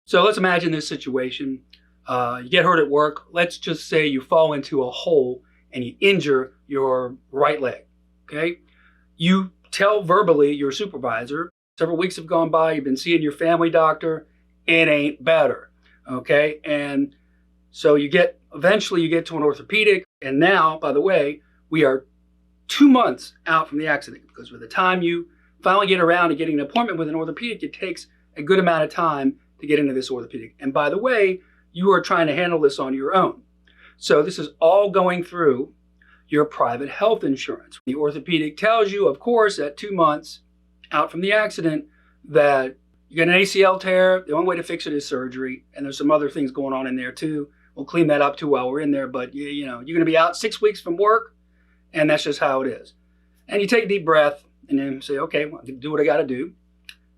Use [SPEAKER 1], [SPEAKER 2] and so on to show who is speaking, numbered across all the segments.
[SPEAKER 1] So let's imagine this situation. You get hurt at work. Let's just say you fall into a hole and you injure your right leg. Okay. You tell verbally your supervisor, several weeks have gone by, you've been seeing your family doctor, it ain't better. Okay. And so eventually you get to an orthopedic. And now, by the way, we are 2 months out from the accident, because by the time you finally get around to getting an appointment with an orthopedic, it takes a good amount of time to get into this orthopedic. And by the way, you are trying to handle this on your own. So this is all going through your private health insurance. The orthopedic tells you, of course, at 2 months out from the accident, that you get an ACL tear. The only way to fix it is surgery. And there's some other things going on in there too. We'll clean that up too while we're in there. But you're going to be out 6 weeks from work, and that's just how it is. And you take a deep breath and then say, okay, well, I can do what I got to do.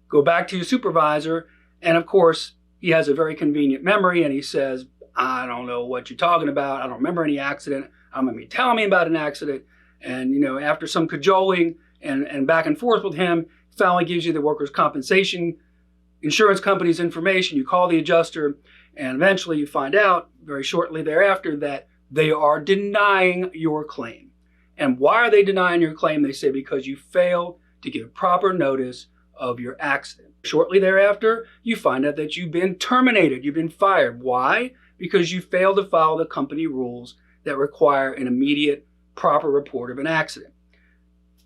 [SPEAKER 1] Go back to your supervisor. And of course, he has a very convenient memory, and he says, I don't know what you're talking about. I don't remember any accident. I don't remember you telling me about an accident. And, after some cajoling and back and forth with him, he finally gives you the workers' compensation insurance company's information. You call the adjuster, and eventually you find out very shortly thereafter that they are denying your claim. And why are they denying your claim? They say because you failed to give proper notice of your accident. Shortly thereafter, you find out that you've been terminated. You've been fired. Why? Because you failed to follow the company rules that require an immediate, proper report of an accident.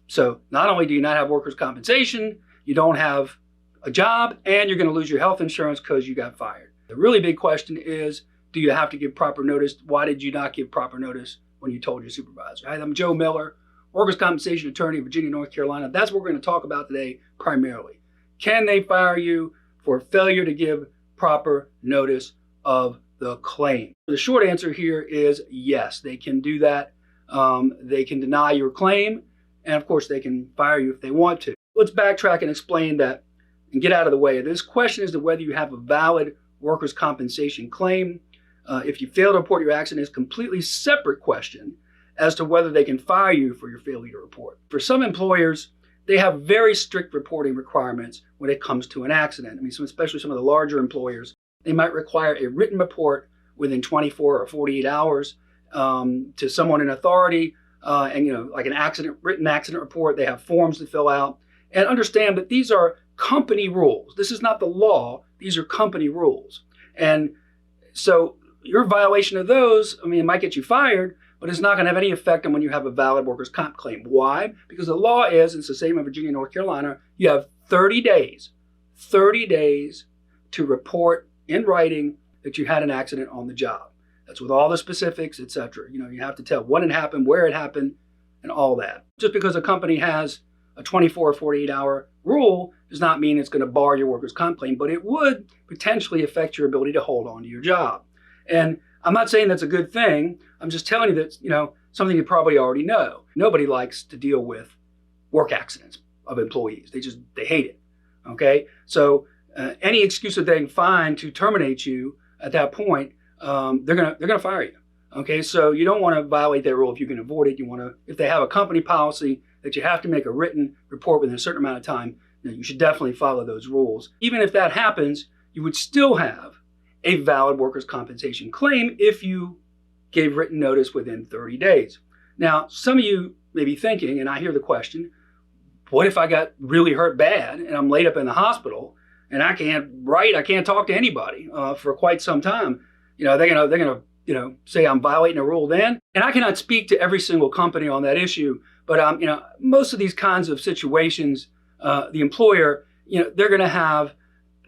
[SPEAKER 1] So not only do you not have workers' compensation, you don't have a job, and you're going to lose your health insurance because you got fired. The really big question is, do you have to give proper notice? Why did you not give proper notice when you told your supervisor? Hi, I'm Joe Miller, workers' compensation attorney in Virginia, North Carolina. That's what we're going to talk about today primarily. Can they fire you for failure to give proper notice of the claim? The short answer here is yes, they can do that. They can deny your claim, and of course they can fire you if they want to. Let's backtrack and explain that and get out of the way. This question is to whether you have a valid workers' compensation claim. If you fail to report your accident, is a completely separate question as to whether they can fire you for your failure to report. For some employers, they have very strict reporting requirements when it comes to an accident. Especially some of the larger employers, they might require a written report within 24 or 48 hours to someone in authority, like an written accident report. They have forms to fill out. And understand that these are company rules. This is not the law. These are company rules. And so your violation of those, it might get you fired, but it's not going to have any effect on when you have a valid workers' comp claim. Why? Because the law is, it's the same in Virginia, North Carolina, you have 30 days to report in writing that you had an accident on the job. That's with all the specifics, etc. You have to tell when it happened, where it happened, and all that. Just because a company has a 24 or 48 hour rule does not mean it's going to bar your workers' comp claim, but it would potentially affect your ability to hold on to your job. And I'm not saying that's a good thing. I'm just telling you that, something you probably already know. Nobody likes to deal with work accidents of employees. They hate it. Okay. So any excuse that they can find to terminate you at that point, they're gonna fire you. Okay. So you don't want to violate that rule if you can avoid it. If they have a company policy that you have to make a written report within a certain amount of time, you should definitely follow those rules. Even if that happens, you would still have a valid workers' compensation claim if you gave written notice within 30 days. Now, some of you may be thinking, and I hear the question, what if I got really hurt bad and I'm laid up in the hospital and I can't write, I can't talk to anybody for quite some time? They're gonna say I'm violating a rule then. And I cannot speak to every single company on that issue, but most of these kinds of situations, the employer, they're gonna have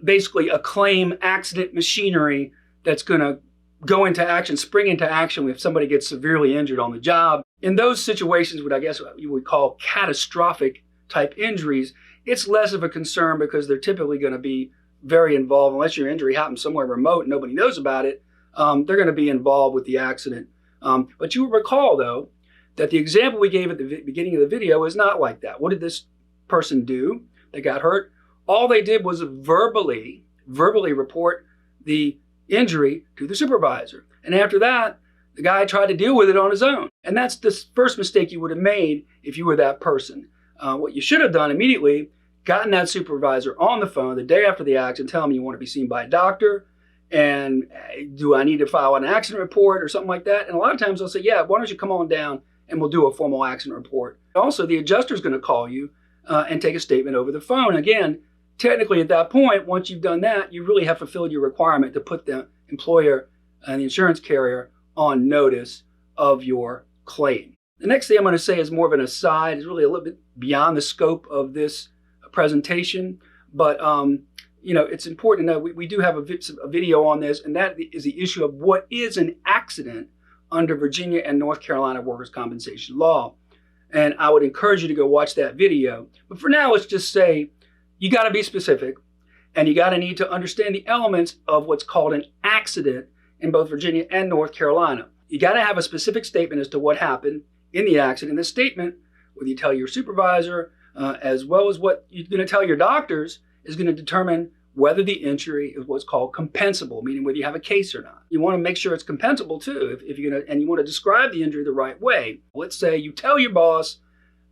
[SPEAKER 1] basically a claim accident machinery that's gonna go into action, spring into action if somebody gets severely injured on the job. In those situations, what I guess you would call catastrophic type injuries, it's less of a concern because they're typically going to be very involved. Unless your injury happens somewhere remote and nobody knows about it, they're going to be involved with the accident. But you will recall, though, that the example we gave at the beginning of the video is not like that. What did this person do that got hurt? All they did was verbally report the injury to the supervisor. And after that, the guy tried to deal with it on his own. And that's the first mistake you would have made if you were that person. What you should have done immediately, gotten that supervisor on the phone the day after the accident, telling me you want to be seen by a doctor, and do I need to file an accident report or something like that? And a lot of times they'll say, yeah, why don't you come on down and we'll do a formal accident report. Also, the adjuster is going to call you and take a statement over the phone. Again, technically at that point, once you've done that, you really have fulfilled your requirement to put the employer and the insurance carrier on notice of your claim. The next thing I'm going to say is more of an aside. It's really a little bit beyond the scope of this presentation, but it's important to know we do have a video on this, and that is the issue of what is an accident under Virginia and North Carolina workers' compensation law. And I would encourage you to go watch that video. But for now, let's just say you got to be specific, and you got to need to understand the elements of what's called an accident in both Virginia and North Carolina. You got to have a specific statement as to what happened in the accident. This statement, whether you tell your supervisor, as well as what you're going to tell your doctors, is going to determine whether the injury is what's called compensable, meaning whether you have a case or not. You want to make sure it's compensable too, if you're going to, and you want to describe the injury the right way. Let's say you tell your boss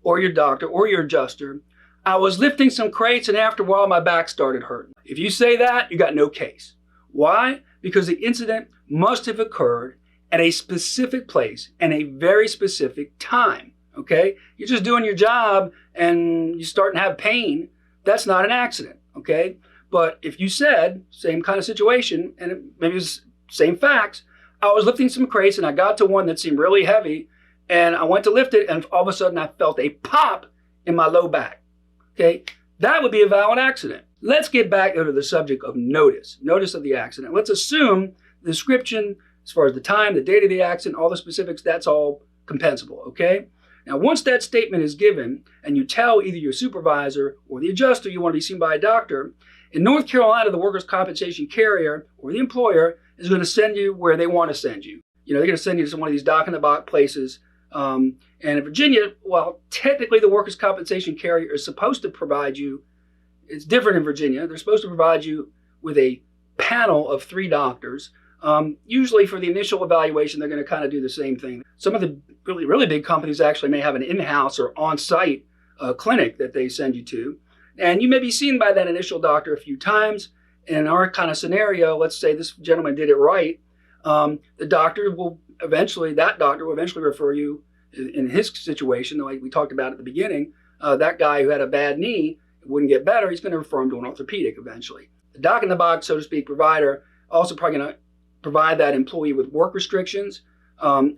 [SPEAKER 1] or your doctor or your adjuster, I was lifting some crates and after a while my back started hurting. If you say that, you got no case. Why? Because the incident must have occurred at a specific place and a very specific time. Okay? You're just doing your job and you start to have pain. That's not an accident. Okay? But if you said, same kind of situation, and maybe it's same facts, I was lifting some crates and I got to one that seemed really heavy and I went to lift it and all of a sudden I felt a pop in my low back. Okay? That would be a valid accident. Let's get back to the subject of notice of the accident. Let's assume the description, as far as the time, the date of the accident, all the specifics, that's all compensable, okay? Now, once that statement is given and you tell either your supervisor or the adjuster you want to be seen by a doctor, in North Carolina, the workers' compensation carrier or the employer is going to send you where they want to send you. They're going to send you to one of these dock-in-the-box places. And in Virginia, well, technically the workers' compensation carrier is supposed to provide you, it's different in Virginia, they're supposed to provide you with a panel of 3 doctors. Usually for the initial evaluation, they're going to kind of do the same thing. Some of the really, really big companies actually may have an in-house or on-site clinic that they send you to. And you may be seen by that initial doctor a few times. In our kind of scenario, let's say this gentleman did it right. The doctor will eventually refer you, in his situation, like we talked about at the beginning, that guy who had a bad knee, wouldn't get better, he's going to refer him to an orthopedic eventually. The dock-in-the-box, so to speak, provider also probably going to provide that employee with work restrictions,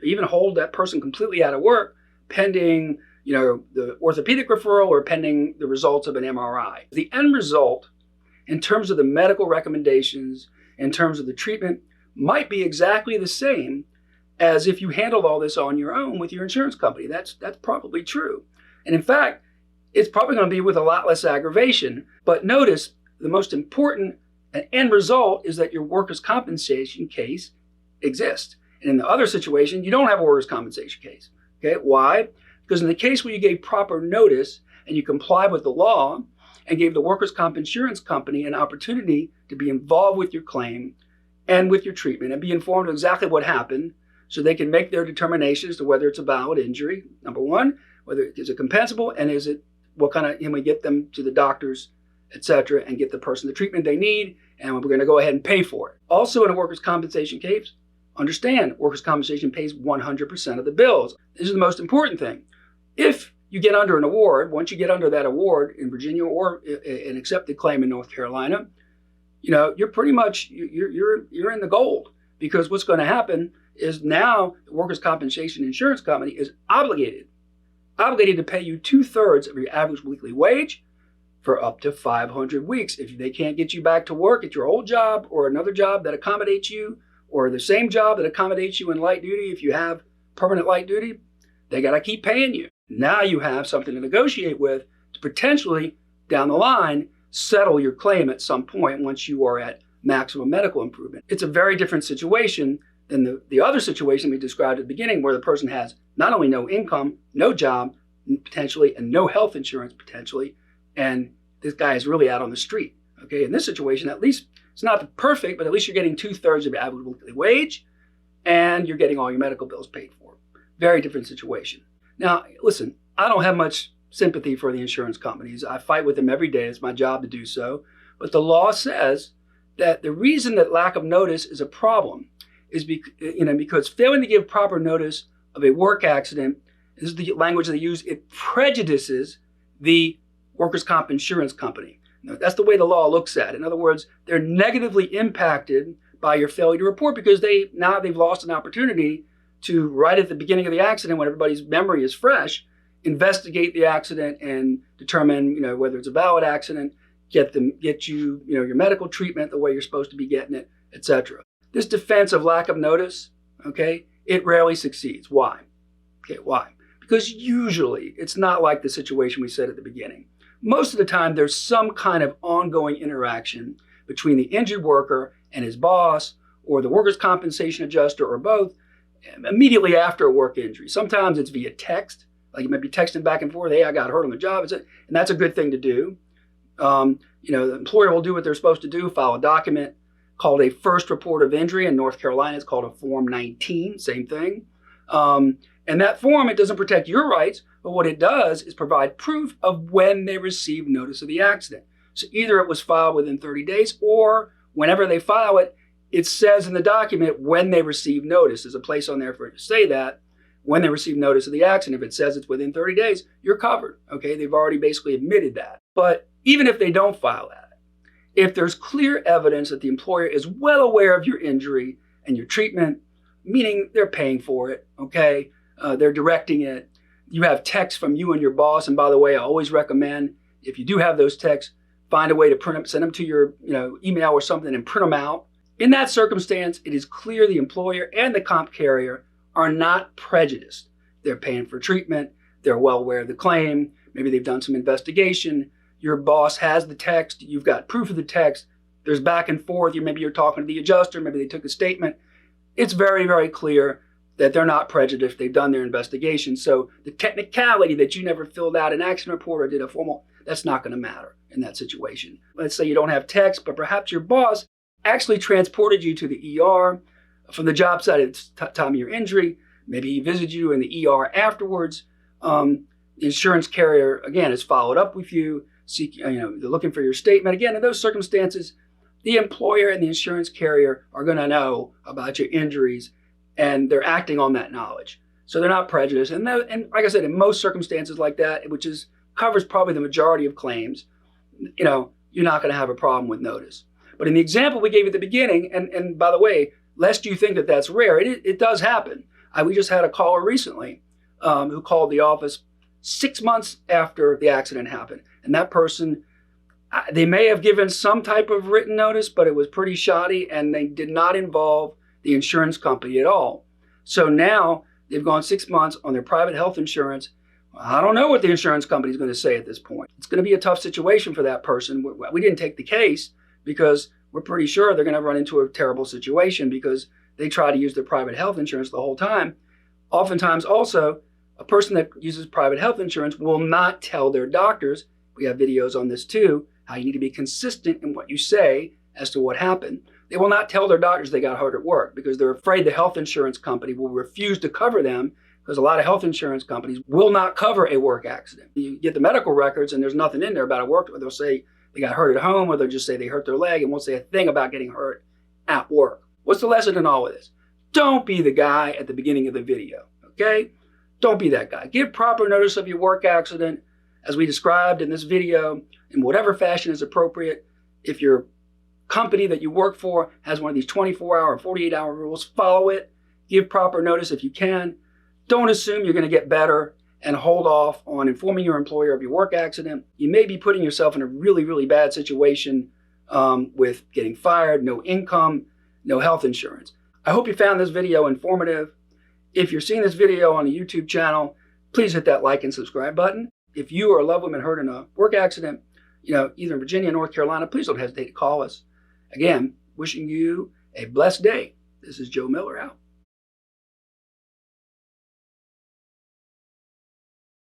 [SPEAKER 1] even hold that person completely out of work pending the orthopedic referral or pending the results of an MRI. The end result, in terms of the medical recommendations, in terms of the treatment, might be exactly the same as if you handled all this on your own with your insurance company. That's probably true. And in fact, it's probably going to be with a lot less aggravation. But notice, the most important end result is that your workers' compensation case exists. And in the other situation, you don't have a workers' compensation case. Okay, why? Because in the case where you gave proper notice and you complied with the law and gave the workers' comp insurance company an opportunity to be involved with your claim and with your treatment and be informed of exactly what happened so they can make their determination as to whether it's a valid injury, number one, whether is it compensable, and is it what kind of, we get them to the doctors, etc., and get the person the treatment they need, and we're going to go ahead and pay for it. Also in a workers' compensation case, understand workers' compensation pays 100% of the bills. This is the most important thing. If you get under an award, once you get under that award in Virginia or an accepted claim in North Carolina, you're pretty much, you're in the gold, because what's going to happen is now the workers' compensation insurance company is obligated to pay you 2/3 of your average weekly wage for up to 500 weeks. If they can't get you back to work at your old job or another job that accommodates you, or the same job that accommodates you in light duty, if you have permanent light duty, they got to keep paying you. Now you have something to negotiate with to potentially, down the line, settle your claim at some point once you are at maximum medical improvement. It's a very different situation than the other situation we described at the beginning, where the person has not only no income, no job, potentially, and no health insurance, potentially, and this guy is really out on the street. Okay, in this situation, at least it's not perfect, but at least you're getting 2/3 of your average weekly wage, and you're getting all your medical bills paid for. Very different situation. Now, listen, I don't have much sympathy for the insurance companies. I fight with them every day. It's my job to do so. But the law says that the reason that lack of notice is a problem is because failing to give proper notice of a work accident, this is the language they use, it prejudices the workers' comp insurance company. That's the way the law looks at it. In other words, they're negatively impacted by your failure to report because they've lost an opportunity to, right at the beginning of the accident, when everybody's memory is fresh, investigate the accident and determine, whether it's a valid accident, get you, your medical treatment the way you're supposed to be getting it, etc. This defense of lack of notice, okay, it rarely succeeds. Why? Okay, why? Because usually it's not like the situation we said at the beginning. Most of the time, there's some kind of ongoing interaction between the injured worker and his boss or the workers' compensation adjuster or both immediately after a work injury. Sometimes it's via text, like you might be texting back and forth, hey, I got hurt on the job, and that's a good thing to do. The employer will do what they're supposed to do, file a document called a first report of injury. In North Carolina, it's called a Form 19, same thing. And that form, it doesn't protect your rights, but what it does is provide proof of when they received notice of the accident. So either it was filed within 30 days or whenever they file it, it says in the document when they received notice. There's a place on there for it to say that when they received notice of the accident. If it says it's within 30 days, you're covered. Okay, they've already basically admitted that. But even if they don't file that, if there's clear evidence that the employer is well aware of your injury and your treatment, meaning they're paying for it, okay, they're directing it, you have texts from you and your boss, and by the way, I always recommend, if you do have those texts, find a way to print them, send them to your email or something and print them out. In that circumstance, it is clear the employer and the comp carrier are not prejudiced. They're paying for treatment, they're well aware of the claim, maybe they've done some investigation, your boss has the text, you've got proof of the text, there's back and forth, maybe you're talking to the adjuster, maybe they took a statement. It's very, very clear that they're not prejudiced, they've done their investigation. So the technicality that you never filled out an accident report or did a formal, that's not going to matter in that situation. Let's say you don't have text, but perhaps your boss actually transported you to the ER from the job site at the time of your injury. Maybe he visited you in the ER afterwards. The insurance carrier, again, has followed up with you, they're looking for your statement. Again, in those circumstances, the employer and the insurance carrier are going to know about your injuries, and they're acting on that knowledge. So they're not prejudiced. And like I said, in most circumstances like that, which covers probably the majority of claims, you're not going to have a problem with notice. But in the example we gave at the beginning, and by the way, lest you think that that's rare, it does happen. We just had a caller recently who called the office 6 months after the accident happened. And that person, they may have given some type of written notice, but it was pretty shoddy, and they did not involve the insurance company at all. So now they've gone 6 months on their private health insurance. I don't know what the insurance company is going to say at this point. It's going to be a tough situation for that person. We didn't take the case because we're pretty sure they're going to run into a terrible situation because they try to use their private health insurance the whole time. Oftentimes also, a person that uses private health insurance will not tell their doctors, we have videos on this too, how you need to be consistent in what you say as to what happened. They will not tell their doctors they got hurt at work because they're afraid the health insurance company will refuse to cover them, because a lot of health insurance companies will not cover a work accident. You get the medical records and there's nothing in there about a work, or they'll say they got hurt at home, or they'll just say they hurt their leg and won't say a thing about getting hurt at work. What's the lesson in all of this? Don't be the guy at the beginning of the video, okay? Don't be that guy. Give proper notice of your work accident, as we described in this video, in whatever fashion is appropriate. If your company that you work for has one of these 24-hour or 48-hour rules, follow it. Give proper notice if you can. Don't assume you're going to get better and hold off on informing your employer of your work accident. You may be putting yourself in a really, really bad situation with getting fired, no income, no health insurance. I hope you found this video informative. If you're seeing this video on the YouTube channel, please hit that like and subscribe button. If you or a loved one been hurt in a work accident, either in Virginia or North Carolina, please don't hesitate to call us. Again, wishing you a blessed day. This is Joe Miller out.